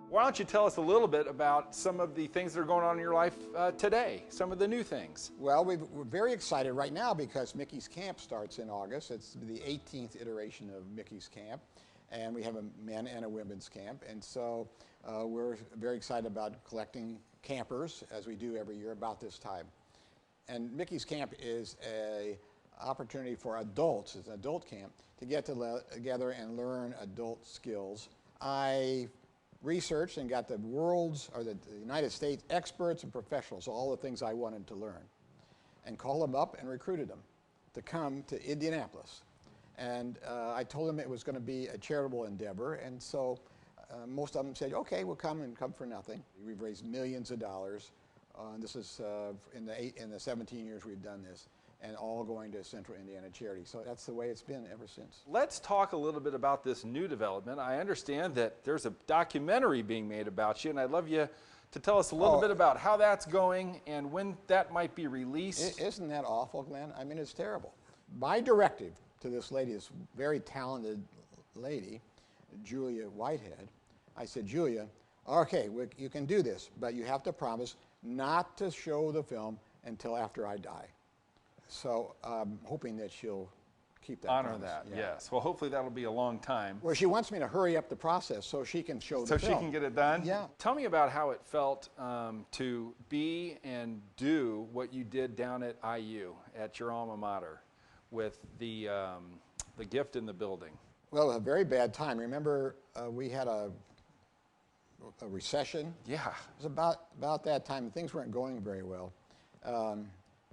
Why don't you tell us a little bit about some of the things that are going on in your life today, some of the new things? Well, we're very excited right now because Mickey's Camp starts in August. It's the 18th iteration of Mickey's Camp, and we have a men and a women's camp. And so we're very excited about collecting campers, as we do every year about this time. And Mickey's Camp is an opportunity for adults, it's an adult camp, to get together and learn adult skills. I researched and got the United States experts and professionals, all the things I wanted to learn, and called them up and recruited them to come to Indianapolis. And I told them it was going to be a charitable endeavor, and so most of them said, okay, we'll come, and come for nothing. We've raised millions of dollars. This is in the 17 years we've done this, and all going to Central Indiana Charity. So that's the way it's been ever since. Let's talk a little bit about this new development. I understand that there's a documentary being made about you, and I'd love you to tell us a little bit about how that's going and when that might be released. Isn't that awful, Glenn? I mean, it's terrible. My directive to this lady, this very talented lady, Julia Whitehead, I said, Julia, okay, you can do this, but you have to promise not to show the film until after I die. So I'm hoping that she'll keep that Honor promise. that, Yeah. yes. Well, hopefully that'll be a long time. Well, she wants me to hurry up the process so she can show the film. So she can get it done? Yeah. Tell me about how it felt to be and do what you did down at IU, at your alma mater, with the gift in the building. Well, it was a very bad time. Remember, we had a recession. Yeah. It was about that time. Things weren't going very well.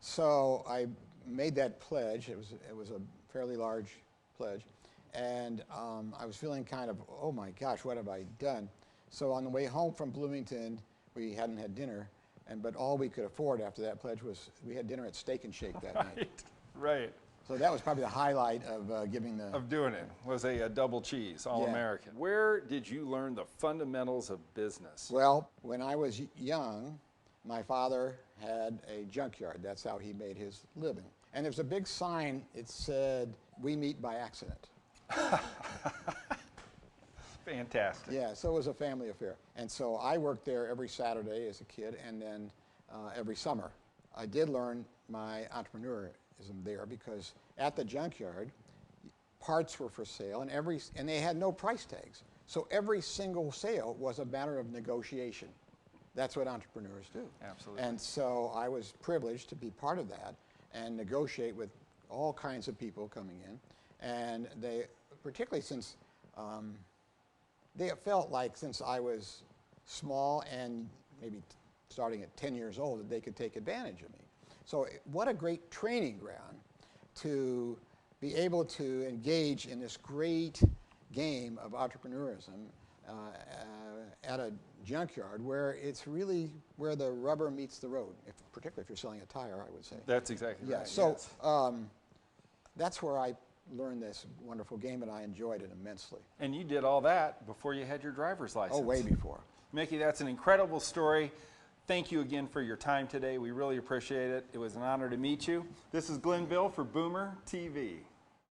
So I made that pledge. It was a fairly large pledge. And I was feeling kind of, oh my gosh, what have I done? So on the way home from Bloomington, we hadn't had dinner. But all we could afford after that pledge was, we had dinner at Steak and Shake that night. Right. So that was probably the highlight of giving the... Of doing it, was a double cheese, all-American. Yeah. Where did you learn the fundamentals of business? Well, when I was young, my father had a junkyard. That's how he made his living. And there's a big sign, it said, "We meet by accident." Fantastic. Yeah, so it was a family affair. And so I worked there every Saturday as a kid, and then every summer. I did learn my entrepreneurism there because at the junkyard, parts were for sale, and they had no price tags. So every single sale was a matter of negotiation. That's what entrepreneurs do. Absolutely. And so I was privileged to be part of that and negotiate with all kinds of people coming in. And they, particularly since they felt like since I was small and maybe starting at 10 years old, that they could take advantage of me. So what a great training ground to be able to engage in this great game of entrepreneurism at a junkyard where it's really where the rubber meets the road, particularly if you're selling a tire, I would say. That's exactly right. So yes. That's where I learned this wonderful game, and I enjoyed it immensely. And you did all that before you had your driver's license. Oh, way before. Mickey, that's an incredible story. Thank you again for your time today. We really appreciate it. It was an honor to meet you. This is Glenn Bill for Boomer TV.